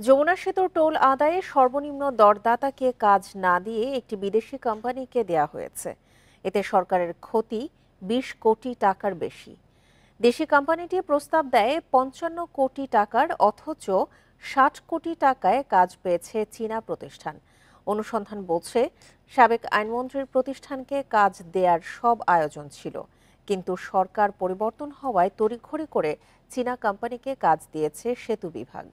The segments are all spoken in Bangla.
যমুনা সেতুর টোল আদায়ে সর্বনিম্ন দরদাতাকে কাজ না দিয়ে একটি বিদেশি কোম্পানিকে দেয়া হয়েছে। এতে সরকারের ক্ষতি ২০ কোটি টাকার বেশি। দেশি কোম্পানিটি প্রস্তাব দেয় ৫৫ কোটি টাকার, অথচ ৬০ কোটি টাকায় কাজ পেয়েছে চীনা প্রতিষ্ঠান। অনুসন্ধান বলছে, সাবেক আইনমন্ত্রীর প্রতিষ্ঠানকে কাজ দেয়ার সব আয়োজন ছিল, কিন্তু সরকার পরিবর্তন হওয়ায় তড়িঘড়ি করে চীনা কোম্পানিকে কাজ দিয়েছে সেতু বিভাগ।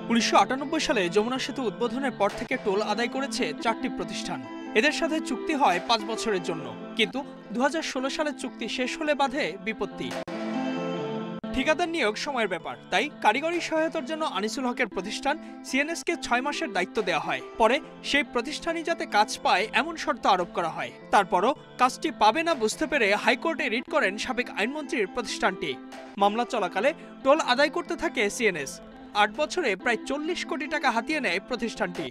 ১৯৯৮ সালে যমুনা সেতু উদ্বোধনের পর থেকে টোল আদায় করেছে ৪টি প্রতিষ্ঠান। এদের সাথে চুক্তি হয় ৫ বছরের জন্য, কিন্তু ২০১৬ সালে চুক্তি শেষ হলে বাধে বিপত্তি। ঠিকাদার নিয়োগ সময়ের ব্যাপার, তাই কারিগরি সহায়তার জন্য আনিসুল হকের প্রতিষ্ঠান সিএনএসকে ৬ মাসের দায়িত্ব দেওয়া হয়। পরে সেই প্রতিষ্ঠানই যাতে কাজ পায় এমন শর্ত আরোপ করা হয়। তারপরও কাজটি পাবে না বুঝতে পেরে হাইকোর্টে রিট করেন সাবেক আইনমন্ত্রীর প্রতিষ্ঠানটি। মামলা চলাকালে টোল আদায় করতে থাকে সিএনএস। ৮ বছরে প্রায় ৪০ কোটি টাকা হাতিয়ে নেয় প্রতিষ্ঠানটি।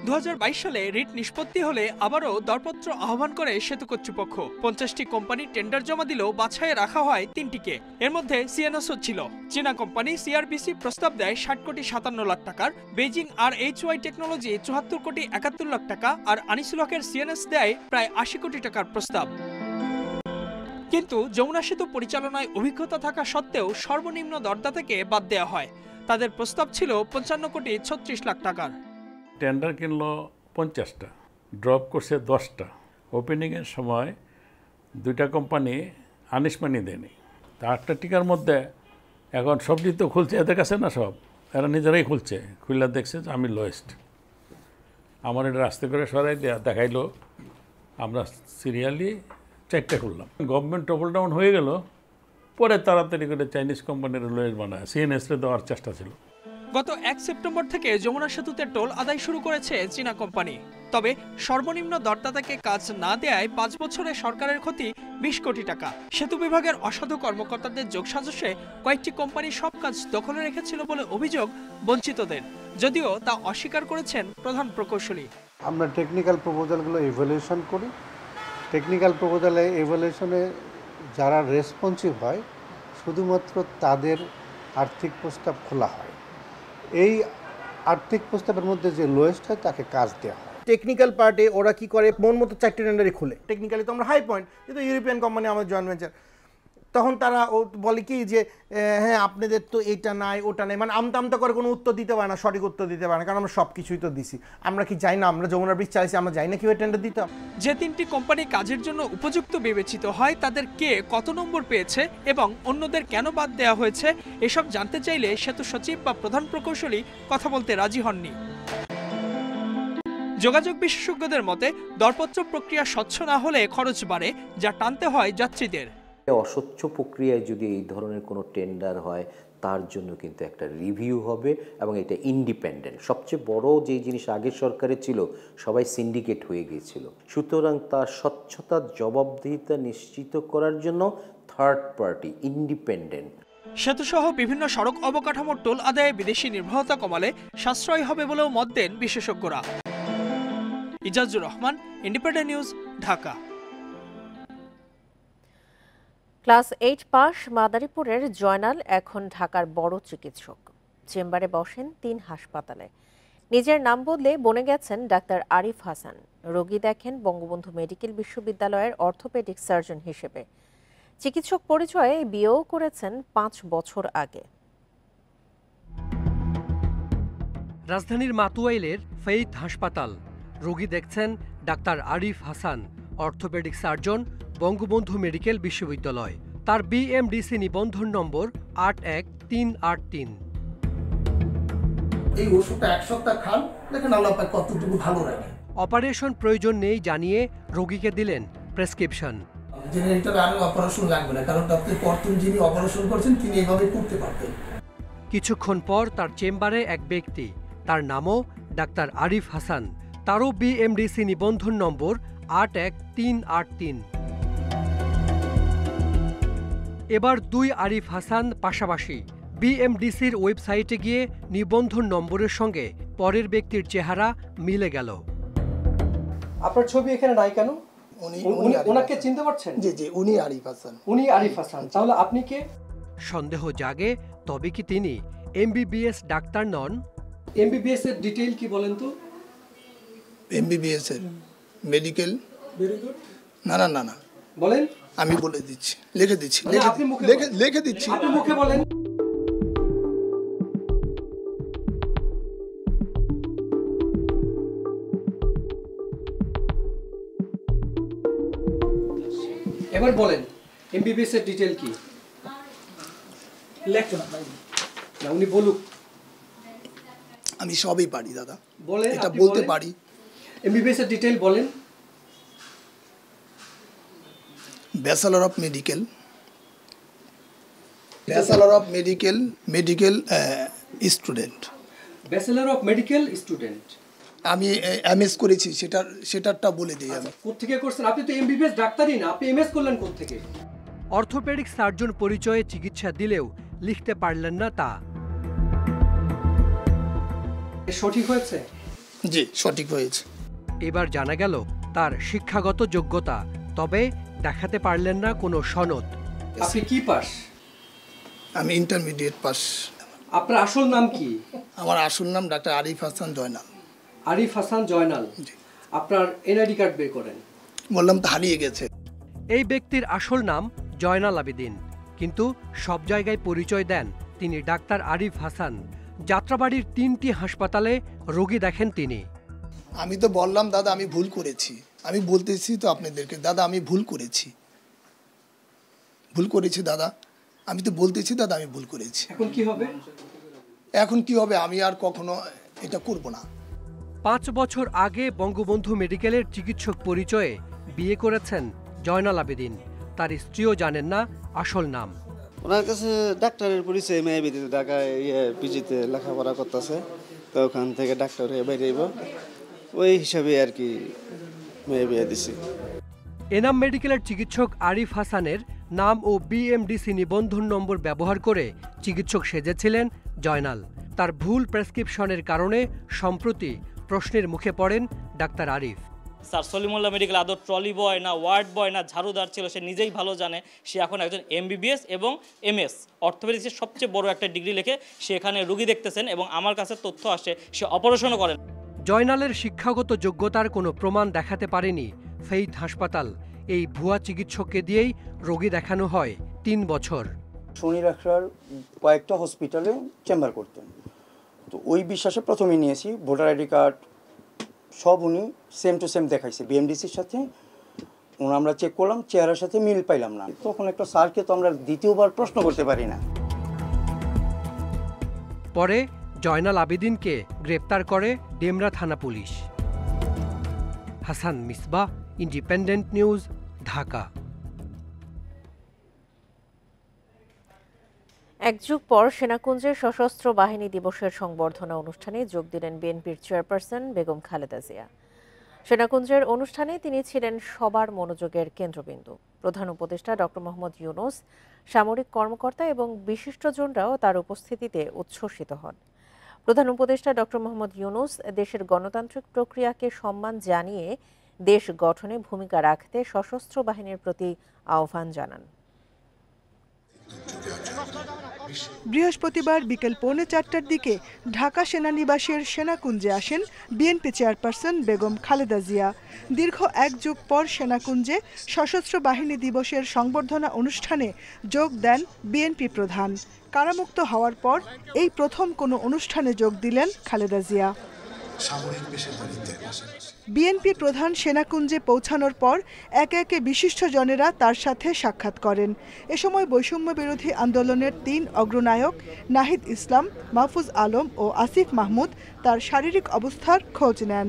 ২০২২ সালে রিট নিষ্পত্তি হলে আবারও দরপত্র আহ্বান করে সেতু কর্তৃপক্ষ। ৫০টি কোম্পানি টেন্ডার জমা দিলেও বাছাইয়ে রাখা হয় ৩টিকে। এর মধ্যে সিএনএসও ছিল। চীনা কোম্পানি সিআরবিসি প্রস্তাব দেয় ৬০ কোটি ৫৭ লাখ টাকার, বেইজিং আর এইচওয়াই টেকনোলজি ৭৪ কোটি ৭১ লাখ টাকা, আর আনিসুল হকের সিএনএস দেয় প্রায় ৮০ কোটি টাকার প্রস্তাব। কিন্তু যমুনা সেতু পরিচালনায় অভিজ্ঞতা থাকা সত্ত্বেও সর্বনিম্ন দরদাতাকে বাদ দেওয়া হয়। তাদের প্রস্তাব ছিল ৫৫ কোটি ৩৬ লাখ টাকার। টেন্ডার কিনলো ৫০টা, ড্রপ করছে 10টা। ওপেনিংয়ের সময় 2টা কোম্পানি আনিসমানি দেয়নি। তা 8টা টিকার মধ্যে এখন সবজি তো খুলছে, এদের কাছে না, সব এরা নিজেরাই খুলছে। খুললে দেখছে যে আমি লোয়েস্ট। আমার এটা রাস্তা করে সরাই দেখাইলো, আমরা সিরিয়ালি 4টা খুললাম। গভর্নমেন্ট টপল ডাউন হয়ে গেল, পরে তাড়াতাড়ি করে চাইনিজ কোম্পানির লোয়েস্ট বানায় সিএনএসরে দেওয়ার চেষ্টা ছিল। গত ১ সেপ্টেম্বর থেকে যমুনা সেতুতে টোল আদায় শুরু করেছে চীনা কোম্পানি। তবে সর্বনিম্ন দরদাতাকে কাজ না দেয়ায় ৫ বছরে সরকারের ক্ষতি ২০ কোটি টাকা। সেতু বিভাগের অসাধু কর্মকর্তাদের যোগসাজশে কয়েকটি কোম্পানি সব কাজ দখলে রেখেছিল বলে অভিযোগ বঞ্চিতদের, যদিও তা অস্বীকার করেছেন প্রধান প্রকৌশলী। আমরা টেকনিক্যাল প্রপোজালগুলো ইভ্যালুয়েশন করি। টেকনিক্যাল প্রপোজালে ইভ্যালুয়েশনে যারা রেসপন্সিভ হয় শুধুমাত্র তাদের আর্থিক প্রস্তাব খোলা হয়। এই আর্থিক প্রস্তাবের মধ্যে যে লোয়েস্ট হয় তাকে কাজ দেওয়া হয়। টেকনিক্যাল পার্টে ওরা কি করে, মন মতো 4টি টেন্ডারই খুলে। টেকনিক্যালি তো আমরা হাই পয়েন্ট, কিন্তু ইউরোপিয়ান কোম্পানি আমার জয়েন্ট ভেঞ্চার, তখন তারা বলে কি যে হ্যাঁ আপনাদের তো এটা নাই ওটা নাই, মানে আমতা করে কোনো উত্তর দিতে পারে না, সঠিক উত্তর দিতে পারে না, কারণ আমরা সব কিছুই তো দিছি। আমরা কি যাই না, আমরা যমুনা ব্রিজ চাইছি, আমরা যাই না কিভাবে টেন্ডার দিতাম। যে 3টি কোম্পানি কাজের জন্য উপযুক্ত বিবেচিত হয় তাদের কে কত নম্বর পেয়েছে এবং অন্যদের কেন বাদ দেওয়া হয়েছে, এসব জানতে চাইলে সেতু সচিব বা প্রধান প্রকৌশলী কথা বলতে রাজি হননি। যোগাযোগ বিশেষজ্ঞদের মতে দরপত্র প্রক্রিয়া স্বচ্ছ না হলে খরচ বাড়ে, যা টানতে হয় যাত্রীদের। অস্বচ্ছ প্রক্রিয়ায় যদি এই ধরনের কোনো টেন্ডার হয় তার জন্য কিন্তু একটা রিভিউ হবে এবং এটা ইন্ডিপেন্ডেন্ট। সবচেয়ে বড় যে জিনিস আগের সরকারে ছিল, সবাই সিন্ডিকেট হয়ে গিয়েছিল। সুতরাং তার স্বচ্ছতার জবাবদিহিতা নিশ্চিত করার জন্য থার্ড পার্টি ইন্ডিপেন্ডেন্ট। সেতুসহ বিভিন্ন সড়ক অবকাঠামোর টোল আদায়ে বিদেশি নির্ভরতা কমালে সাশ্রয় হবে বলেও মত দেন বিশেষজ্ঞরা। Ezazur Rahman, independent news, Dhaka. Class 8 pass মাদারীপুরের জয়নাল এখন ঢাকার বড় চিকিৎসক। চেম্বারে বসেন 3 হাসপাতালে। নিজের নাম বদলে বনে গেছেন ডাক্তার আরিফ হাসান। রোগী দেখেন বঙ্গবন্ধু মেডিকেল বিশ্ববিদ্যালয়ের অর্থোপেডিক সার্জন হিসেবে। চিকিৎসক পরিচয়ে বিয়েও করেছেন 5 বছর আগে। রাজধানীর মাতুয়াইলের ফেইথ হাসপাতাল। রোগী দেখছেন doctor Arif Hasan, orthopaedic surgeon, Bangabandhu medical বিশ্ববিদ্যালয়। তার বিএমডিসি নিবন্ধন নম্বর 81383। এই ওষুধটা 1 সপ্তাহ খান, দেখেন আল্লাহ পাক কতটুকু ভালো রাখে। অপারেশন প্রয়োজন নেই জানিয়ে রোগীকে দিলেন প্রেসক্রিপশন। জেনারেটর আর অপারেশন লাগবে না, কারণ ডক্টর প্রথম যিনি অপারেশন করছেন তিনি এভাবে করতে পারতেন। কিছুক্ষণ পর তার চেম্বারে এক ব্যক্তি, তার নামও ডাক্তার আরিফ হাসান। তারও বিএমডিসি নিবন্ধন নম্বর 81383। এবার 2 আরিফ হাসান পাশাপাশি। বিএমডিসির ওয়েবসাইটে গিয়ে নিবন্ধন নম্বরের সঙ্গে পরের ব্যক্তির চেহারা মিলে গেল। আপনার ছবি এখানে নাই কেন? উনি ওনাকে চিনতে পারছেন? জি, উনি আরিফ হাসান। উনি আরিফ হাসান, তাহলে আপনি কে? সন্দেহ জাগে, তবে কি তিনি এমবিবিএস ডাক্তার নন? এমবিবিএস এর ডিটেইল কি বলেন তো? এমবিবিএস এর মেডিকেল ভেরি গুড। না না না না বলেন। আমি বলে দিচ্ছি, লিখে দিচ্ছি, আপনি মুখে লিখে দিচ্ছি। আপনি মুখে বলেন। এবার বলেন এমবিবিএস এর ডিটেইল কি? লেখো না, উনি বলুক। আমি সবই পারি দাদা, বলেন, এটা আপনি বলতে বলেন। পারি। এমবিবিএস এর ডিটেইল বলেন। Bachelor of medical, bachelor of medical student. Bachelor of medical student. আমি এমএস করেছি, সেটারটা বলে দিই আমি। কোত্থেকে করছেন? আপনি তো এমবিবিএস ডাক্তারই না, আপনি এমএস করলেন কোত্থেকে? অর্থোপেডিক সার্জন পরিচয়ে চিকিৎসা দিলেও লিখতে পারলেন না তা। সঠিক হয়েছে? জি, সঠিক হয়েছে। এবার জানা গেল তার শিক্ষাগত যোগ্যতা, তবে দেখাতে পারলেন না কোনো সনদ। আপনি কি পাস? আমি ইন্টারমিডিয়েট পাস। আপনার আসল নাম কি? আমার আসল নাম ডাক্তার আরিফ হাসান জয়নাল। আরিফ হাসান জয়নাল। আপনার এনআইডি কার্ড বের করেন। বললাম তো হারিয়ে গেছে। এই ব্যক্তির আসল নাম জয়নাল আবেদিন, কিন্তু সব জায়গায় পরিচয় দেন তিনি ডাক্তার আরিফ হাসান। যাত্রাবাড়ির 3টি হাসপাতালে রোগী দেখেন তিনি। আমি তো বললাম দাদা আমি ভুল করেছি, আমি বলতেছি তো আপনাদেরকে দাদা আমি ভুল করেছি দাদা, আমি তো বলতেছি দাদা আমি ভুল করেছি। এখন কি হবে? এখন কি হবে? আমি আর কখনো এটা করব না। 5 বছর আগে বঙ্গবন্ধু মেডিকেলের চিকিৎসক পরিচয়ে বিয়ে করেছেন জয়নাল আবেদিন। তার স্ত্রীও জানেন না আসল নাম। ওনার কাছে ডাক্তারের পরিচয়, মেয়ে বিদিতে ঢাকায় পিজিতে লেখাপড়া করতেছে, তো ওখান থেকে ডাক্তার হয়ে বেরিয়েব, ওই হিসাবে আর কি মেয়ে বিয়ে দিছি। এনাম মেডিকেলের চিকিৎসক আরিফ হাসানের নাম ও বিএমডিসি নিবন্ধন নম্বর ব্যবহার করে চিকিৎসক সেজেছিলেন জয়নাল। তার ভুল প্রেসক্রিপশনের কারণে সম্প্রতি প্রশ্নের মুখে পড়েন doctor Arif. Sir Salimullah medical আদৌ ট্রলি বয় না ওয়ার্ড বয় না ঝাড়ুদার ছিল, সে নিজেই ভালো জানে। সে এখন একজন এমবিবিএস এবং এমএস অর্থোপেডিক্সের সবচেয়ে বড় একটা ডিগ্রি লিখে সে এখানে রুগী দেখতেছেন, এবং আমার কাছে তথ্য আসে সে অপারেশনও করেন। জয়নালের শিক্ষাগত যোগ্যতার কোনো প্রমাণ দেখাতে পারেনি ফেইথ হাসপাতাল। এই ভুয়া চিকিৎসককে দিয়েই রোগী দেখানো হয় 3 বছর। শনি ডাক্তার কয়েকটা হসপিটালে চেম্বার করতেন, তো ওই বিশ্বাসে প্রথমে নিয়েছি। ভোটার আইডি কার্ড সব উনি সেম টু সেম দেখাইছে বিএমডিসির সাথে। আমরা চেক করলাম, চেয়ারের সাথে মিল পাইলাম না। তখন একটা স্যারকে তো আমরা দ্বিতীয়বার প্রশ্ন করতে পারি না। পরে জয়নাল আবেদিনকে গ্রেপ্তার করে ডেমরা থানা police. Hasan Misbah, independent news, Dhaka. এক যুগ পর সেনাকুঞ্জের সশস্ত্র বাহিনী দিবসের সংবর্ধনা অনুষ্ঠানে যোগ দিলেন বিএনপির চেয়ারপারসন বেগম খালেদা জিয়া। সেনাকুঞ্জের অনুষ্ঠানে তিনি ছিলেন সবার মনোযোগের কেন্দ্রবিন্দু। প্রধান উপদেষ্টা ডক্টর মোহাম্মদ ইউনূস, সামরিক কর্মকর্তা এবং বিশিষ্টজনরাও তার উপস্থিতিতে উচ্ছ্বসিত হন। প্রধান উপদেষ্টা ডক্টর মোহাম্মদ ইউনূস দেশের গণতান্ত্রিক প্রক্রিয়াকে সম্মান জানিয়ে দেশ গঠনে ভূমিকা রাখতে সশস্ত্র বাহিনীর প্রতি আহ্বান জানান। বৃহস্পতিবার বিকেল 3:45টার দিকে ঢাকা সেনানিবাসের সেনাকুঞ্জে আসেন বিএনপি চেয়ারপারসন বেগম খালেদা জিয়া। দীর্ঘ 1 যুগ পর সেনাকুঞ্জে সশস্ত্র বাহিনী দিবসের সংবর্ধনা অনুষ্ঠানে যোগ দেন বিএনপি প্রধান। কারামুক্ত হওয়ার পর এই প্রথম কোনো অনুষ্ঠানে যোগ দিলেন খালেদা জিয়া। বিএনপি প্রধান সেনাকুঞ্জে পৌঁছানোর পর একে একে বিশিষ্টজনেরা তার সাথে সাক্ষাৎ করেন। এ সময় বৈষম্য বিরোধী আন্দোলনের 3 অগ্রনায়ক নাহিদ ইসলাম, মাহফুজ আলম ও আসিফ মাহমুদ তার শারীরিক অবস্থার খোঁজ নেন।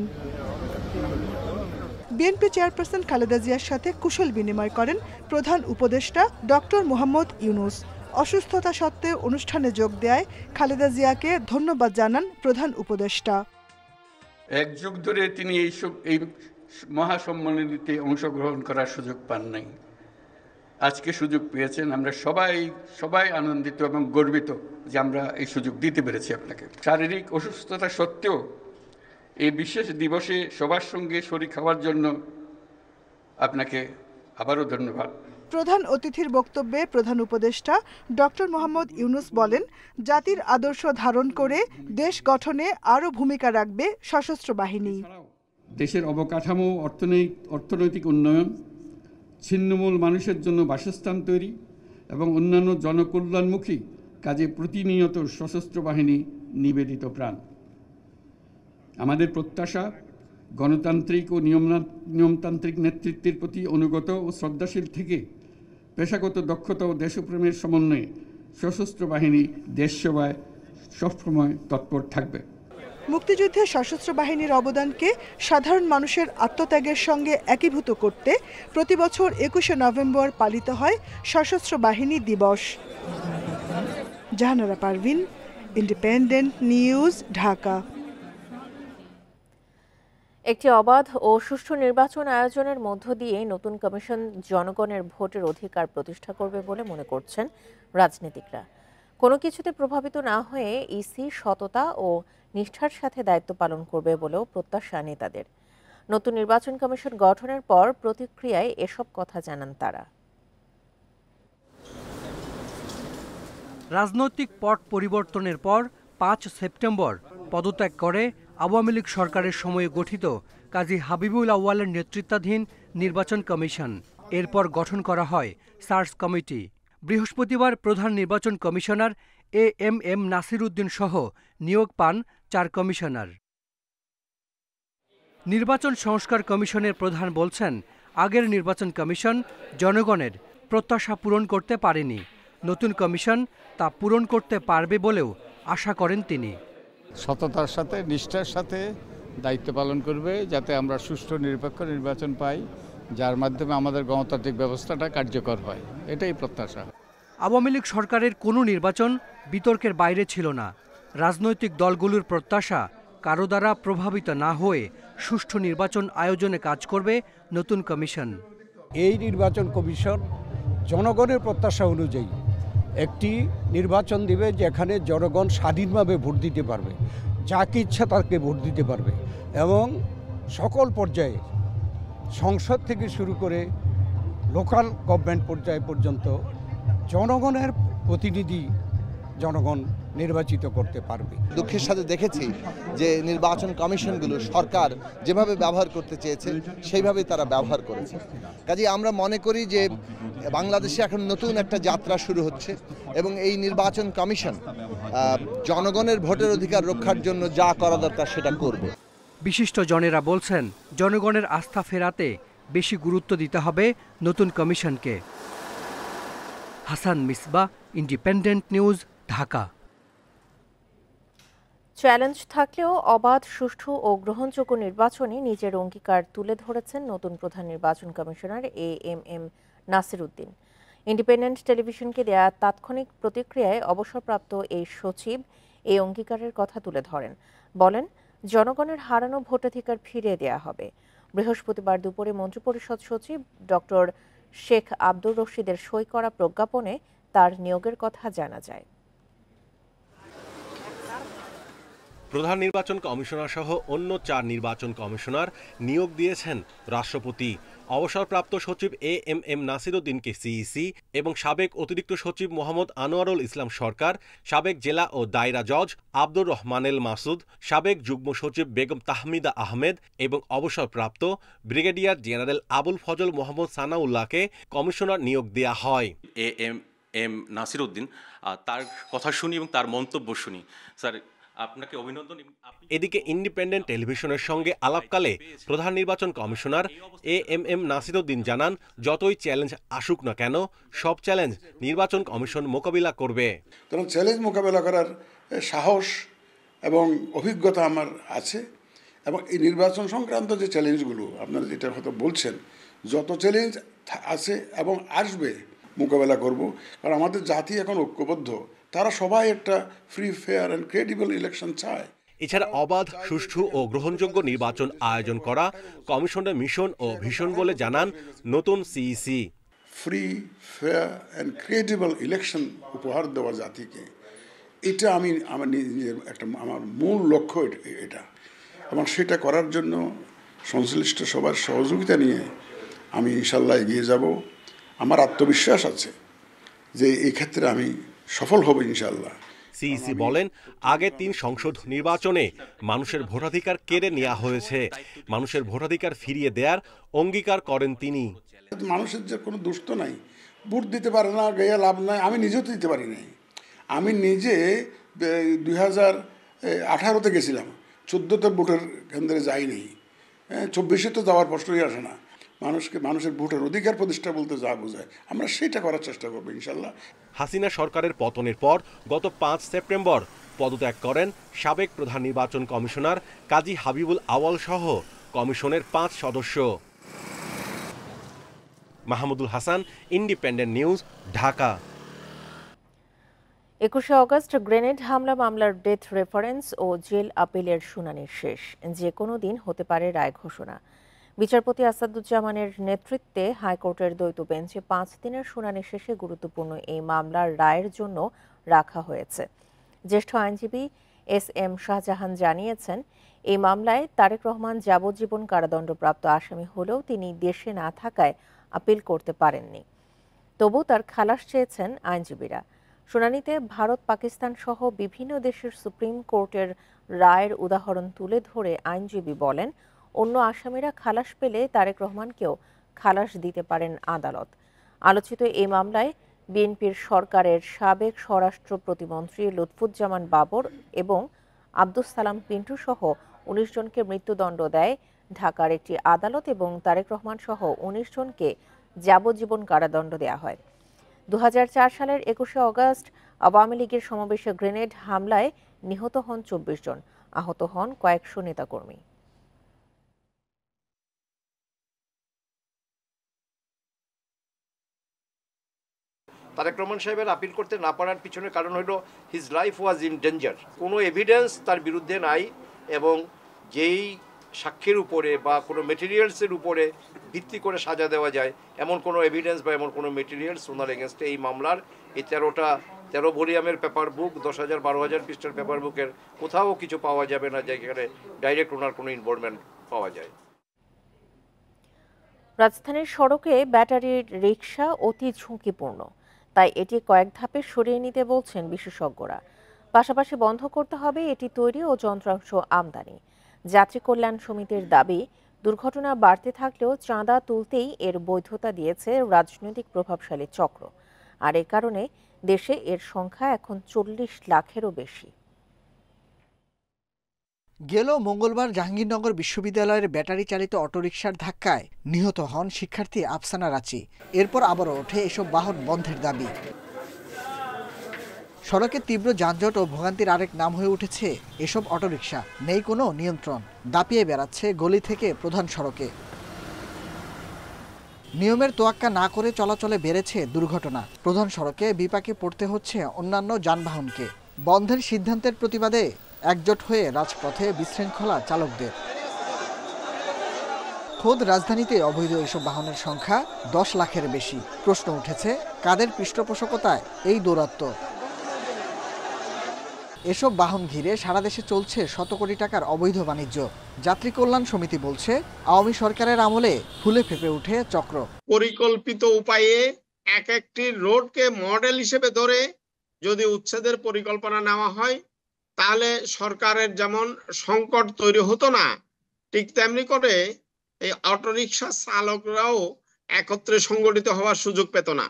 বিএনপি চেয়ারপারসন খালেদা জিয়ার সাথে কুশল বিনিময় করেন প্রধান উপদেষ্টা ডক্টর মোহাম্মদ ইউনূস। অসুস্থতা সত্ত্বেও অনুষ্ঠানে যোগ দেয় খালেদা জিয়াকে ধন্যবাদ জানান প্রধান উপদেষ্টা। 1 যুগ ধরে তিনি এই মহাসম্মেলনীতে অংশগ্রহণ করার সুযোগ পান নাই, আজকে সুযোগ পেয়েছেন। আমরা সবাই আনন্দিত এবং গর্বিত যে আমরা এই সুযোগ দিতে পেরেছি আপনাকে। শারীরিক অসুস্থতা সত্ত্বেও এই বিশেষ দিবসে সবার সঙ্গে শরীক হওয়ার জন্য আপনাকে আবারও ধন্যবাদ। প্রধান অতিথির বক্তব্যে প্রধান উপদেষ্টা ডক্টর মোহাম্মদ ইউনুস বলেন, জাতির আদর্শ ধারণ করে দেশ গঠনে আরও ভূমিকা রাখবে সশস্ত্র বাহিনী। দেশের অবকাঠামো, অর্থনৈতিক উন্নয়ন, ছিন্নমূল মানুষের জন্য বাসস্থান তৈরি এবং অন্যান্য জনকল্যাণমুখী কাজে প্রতিনিয়ত সশস্ত্র বাহিনী নিবেদিত প্রাণ। আমাদের প্রত্যাশা, গণতান্ত্রিক ও নিয়মতান্ত্রিক নেতৃত্বের প্রতি অনুগত ও শ্রদ্ধাশীল থেকে পেশাগত দক্ষতা ও দেশপ্রেমের সমন্বয়ে সশস্ত্র বাহিনী দেশ সেবায় সবসময় তৎপর থাকবে। মুক্তিযুদ্ধে সশস্ত্র বাহিনীর অবদানকে সাধারণ মানুষের আত্মত্যাগের সঙ্গে একীভূত করতে প্রতিবছর ২১শে নভেম্বর পালিত হয় সশস্ত্র বাহিনী দিবস। Jahanara Parvin, Independent news, Dhaka. একটি অবাধ ও সুষ্ঠু নির্বাচন আয়োজনের মধ্য দিয়ে নতুন কমিশন জনগণের ভোটের অধিকার প্রতিষ্ঠা করবে বলে মনে করছেন রাজনীতিকরা। কোনো কিছুতে প্রভাবিত না হয়ে ইসি সততা ও নিষ্ঠার সাথে দায়িত্ব পালন করবে বলেও প্রত্যাশা নেতাদের। নতুন নির্বাচন কমিশন গঠনের পর প্রতিক্রিয়ায় এসব কথা জানান তারা। রাজনৈতিক পট পরিবর্তনের পর ৫ সেপ্টেম্বর পদত্যাগ করে আওয়ামী লীগ সরকারের সময়ে গঠিত কাজী হাবিবুল আউয়ালের নেতৃত্বাধীন নির্বাচন কমিশন। এরপর গঠন করা হয় সার্চ কমিটি। বৃহস্পতিবার প্রধান নির্বাচন কমিশনার এএমএম নাসির উদ্দিন সহ নিয়োগ পান ৪ কমিশনার। নির্বাচন সংস্কার কমিশনের প্রধান বলছেন, আগের নির্বাচন কমিশন জনগণের প্রত্যাশা পূরণ করতে পারেনি। নতুন কমিশন তা পূরণ করতে পারবে বলেও আশা করেন তিনি। সততার সাথে, নিষ্ঠার সাথে দায়িত্ব পালন করবে, যাতে আমরা সুষ্ঠু নিরপেক্ষ নির্বাচন পাই, যার মাধ্যমে আমাদের গণতান্ত্রিক ব্যবস্থাটা কার্যকর হয়, এটাই প্রত্যাশা। আওয়ামী লীগ সরকারের কোনো নির্বাচন বিতর্কের বাইরে ছিল না। রাজনৈতিক দলগুলোর প্রত্যাশা কারো দ্বারা প্রভাবিত না হয়ে সুষ্ঠু নির্বাচন আয়োজনে কাজ করবে নতুন কমিশন। এই নির্বাচন কমিশন জনগণের প্রত্যাশা অনুযায়ী একটি নির্বাচন দিবে, যেখানে জনগণ স্বাধীনভাবে ভোট দিতে পারবে, যাকে ইচ্ছা তাকে ভোট দিতে পারবে এবং সকল পর্যায়ে সংসদ থেকে শুরু করে লোকাল গভর্নমেন্ট পর্যায় পর্যন্ত জনগণের প্রতিনিধি জনগণ নির্বাচিত করতে পারবে। দুঃখের সাথে দেখেছি যে নির্বাচন কমিশনগুলো সরকার যেভাবে ব্যবহার করতে চেয়েছে সেইভাবে তারা ব্যবহার করেছে। কাজেই আমরা মনে করি যে বাংলাদেশে এখন নতুন একটা যাত্রা শুরু হচ্ছে এবং এই নির্বাচন কমিশন জনগণের ভোটের অধিকার রক্ষার জন্য যা করা দরকার সেটা করবে। বিশিষ্ট জনেরা বলছেন, জনগণের আস্থা ফেরাতে বেশি গুরুত্ব দিতে হবে নতুন কমিশনকে। Hasan Misbah, independent news, Dhaka. Challenge থাকলেও অবাধ, সুষ্ঠু ও গ্রহণযোগ্য নির্বাচনে নিজের অঙ্গীকার তুলে ধরেছেন নতুন প্রধান নির্বাচন commissioner AMM Nasir Uddin. Independent টেলিভিশনকে দেয়া তাৎক্ষণিক প্রতিক্রিয়ায় অবসরপ্রাপ্ত এই সচিব এই অঙ্গীকারের কথা তুলে ধরেন। বলেন, জনগণের হারানো ভোটাধিকার ফিরিয়ে দেয়া হবে। বৃহস্পতিবার দুপুরে মন্ত্রিপরিষদ সচিব ডক্টর শেখ আব্দুর রশিদের সই করা প্রজ্ঞাপনে তার নিয়োগের কথা জানা যায়। প্রধান নির্বাচন কমিশনার সহ অন্য ৪ নির্বাচন কমিশনার নিয়োগ দিয়েছেন রাষ্ট্রপতি। অবসরপ্রাপ্ত সচিব এএমএম নাসির উদ্দিনকে সিইসি এবং সাবেক অতিরিক্ত সচিব মোহাম্মদ আনোয়ারুল ইসলাম সরকার, সাবেক জেলা ও দায়রা জজ আব্দুর রহমানেল মাসুদ, সাবেক যুগ্ম সচিব বেগম তাহমিদা আহমেদ এবং অবসরপ্রাপ্ত ব্রিগেডিয়ার জেনারেল আবুল ফজল মোহাম্মদ সানাউল্লাহকে কমিশনার নিয়োগ দেওয়া হয়। এএমএম নাসির উদ্দিন, তার কথা শুনি এবং তার মন্তব্য শুনি। স্যার, আপনাকে অভিনন্দন। এদিকে ইন্ডিপেন্ডেন্ট টেলিভিশনের সঙ্গে আলাপকালে প্রধান নির্বাচন কমিশনার এএমএম নাসির উদ্দিন জানান, যতই চ্যালেঞ্জ আসুক না কেন সব চ্যালেঞ্জ নির্বাচন কমিশন মোকাবিলা করবে। কারণ চ্যালেঞ্জ মোকাবিলা করার সাহস এবং অভিজ্ঞতা আমার আছে এবং এই নির্বাচন সংক্রান্ত যে চ্যালেঞ্জগুলো আপনারা যেটা হয়তো বলছেন, যত চ্যালেঞ্জ আছে এবং আসবে মোকাবেলা করব। কারণ আমাদের জাতি এখন ঐক্যবদ্ধ, তারা সবাই একটা free, fair and credible election চায়। এছাড়া অবাধ, সুষ্ঠু ও গ্রহণযোগ্য নির্বাচন আয়োজন করা কমিশনের মিশন ও ভিশন বলে জানান নতুন CEC. Free, fair and credible election উপহার দেওয়া জাতিকে, এটা আমি আমার নিজের আমার মূল লক্ষ্য এটা, এবং সেটা করার জন্য সংশ্লিষ্ট সবার সহযোগিতা নিয়ে আমি ইনশাল্লাহ এগিয়ে যাব আমার আত্মবিশ্বাস আছে যে এই ক্ষেত্রে আমি সফল হব ইনশাআল্লাহ। সিইসি বলেন, আগে 3 সংসদ নির্বাচনে মানুষের ভোটাধিকার কেড়ে নেওয়া হয়েছে। মানুষের ভোটাধিকার ফিরিয়ে দেওয়ার অঙ্গীকার করেন তিনি। মানুষের যে কোনো দোষ তো নাই, ভোট দিতে পারে না, গিয়ে লাভ নাই। আমি নিজেও তো দিতে পারি নাই। আমি নিজে 2018-তে গেছিলাম, 14তে ভোটের কেন্দ্রে যাইনি, 24-এ তো যাওয়ার প্রশ্নই আসে না। মানুষের ভোটের অধিকার প্রতিষ্ঠা বলতে যা বোঝায় আমরা সেটা করার চেষ্টা করবো ইনশাল্লাহ। হাসিনা সরকারের পতনের পর গত 5 সেপ্টেম্বর পদত্যাগ করেন সাবেক প্রধান নির্বাচন কমিশনার কাজী হাবিবুল আওয়াল সহ কমিশনের 5 সদস্য। Mahmudul Hasan, independent news, Dhaka. 21শে অগস্ট গ্রেনেড হামলা মামলার ডেথ রেফারেন্স ও জেল আপিলের শুনানি শেষ। যে কোনো দিন হতে পারে রায় ঘোষণা। বিচারপতি আসাদুজ্জামানের নেতৃত্বে হাইকোর্টের দ্বৈত বেঞ্চে 5 দিনের শুনানি শেষে গুরুত্বপূর্ণ এই মামলার রায়ের জন্য রাখা হয়েছে। জ্যেষ্ঠ আইনজীবী SM শাহজাহান জানিয়েছেন, এই মামলায় তারেক রহমান যাবজ্জীবন কারাদণ্ডপ্রাপ্ত আসামি হলেও তিনি দেশে না থাকায় আপিল করতে পারেননি। তবু তার খালাস চেয়েছেন আইনজীবীরা। শুনানিতে ভারত, পাকিস্তান সহ বিভিন্ন দেশের সুপ্রিম কোর্টের রায়ের উদাহরণ তুলে ধরে আইনজীবী বলেন, অন্য আসামিরা খালাস পেলে তারেক রহমানকেও খালাস দিতে পারেন আদালত। আলোচিত এই মামলায় বিএনপির সরকারের সাবেক স্বরাষ্ট্র প্রতিমন্ত্রী লুৎফুজ্জামান বাবর এবং আব্দুস সালাম পিন্টু সহ 19 জনকে মৃত্যুদণ্ড দেয় ঢাকার একটি আদালত এবং তারেক রহমান সহ 19 জনকে যাবজ্জীবন কারাদণ্ড দেওয়া হয়। 2004 সালের 21শে অগস্ট আওয়ামী লীগের সমাবেশে গ্রেনেড হামলায় নিহত হন 24 জন, আহত হন কয়েকশো নেতাকর্মী। তারেক রহমান সাহেবের আপিল করতে না পারার পিছনে কারণ হলো his life was in danger. কোনো এভিডেন্স তার বিরুদ্ধে নাই এবং যেই সাক্ষীর উপরে বা কোনো মেটেরিয়ালসের উপরে ভিত্তি করে সাজা দেওয়া যায় এমন কোনো এভিডেন্স বা এমন কোনো মেটেরিয়ালস ওনার এগেনস্টে এই মামলার এই 13 ভলিউমের পেপার বুক, 10,000-12,000 পৃষ্ঠার পেপার বুকের কোথাও কিছু পাওয়া যাবে না যেখানে ডাইরেক্ট ওনার কোনো ইনভলভমেন্ট পাওয়া যায়। রাজধানীর সড়কে ব্যাটারির রিকশা অতি ঝুঁকিপূর্ণ, তাই এটি কয়েক ধাপে সরিয়ে নিতে বলছেন বিশেষজ্ঞরা। পাশাপাশি বন্ধ করতে হবে এটি তৈরি ও যন্ত্রাংশ আমদানি। যাত্রী কল্যাণ সমিতির দাবি, দুর্ঘটনা বাড়তে থাকলেও চাঁদা তুলতেই এর বৈধতা দিয়েছে রাজনৈতিক প্রভাবশালী চক্র, আর এ কারণে দেশে এর সংখ্যা এখন 40 লাখেরও বেশি। গেল মঙ্গলবার জাহাঙ্গীরনগর বিশ্ববিদ্যালয়ের ব্যাটারি চালিত অটোরিকশার ধাক্কায় নিহত হন শিক্ষার্থী আফসানা রাচি। এরপর আবারও ওঠে এসব বাহন বন্ধের দাবি। সড়কে তীব্র যানজট ও ভোগান্তির আরেক নাম হয়ে উঠেছে এসব অটোরিকশা। নেই কোনো নিয়ন্ত্রণ, দাপিয়ে বেড়াচ্ছে গলি থেকে প্রধান সড়কে। নিয়মের তোয়াক্কা না করে চলাচলে বেড়েছে দুর্ঘটনা। প্রধান সড়কে বিপাকে পড়তে হচ্ছে অন্যান্য যানবাহনকে। বন্ধের সিদ্ধান্তের প্রতিবাদে একজোট হয়ে রাজপথে বিশৃঙ্খলা চালকদের। খোদ রাজধানীতে অবৈধ এসব বাহনের সংখ্যা 10 লাখের বেশি। প্রশ্ন উঠেছে, কাদের পৃষ্ঠপোষকতায় এই দৌরাত্ম্য? এসব বাহন ঘিরে সারা দেশে চলছে শত কোটি টাকার অবৈধ বাণিজ্য। যাত্রী কল্যাণ সমিতি বলছে, আওয়ামী সরকারের আমলে ফুলে ফেঁপে উঠে চক্র। পরিকল্পিত উপায়ে এক একটি রোডকে মডেল হিসেবে ধরে যদি উচ্ছেদের পরিকল্পনা নেওয়া হয় তাহলে সরকারের যেমন সংকট তৈরি হতো না, ঠিক তেমনি করে এই অটোরিকশা চালকরাও একত্রে সংগঠিত হওয়ার সুযোগ পেত না।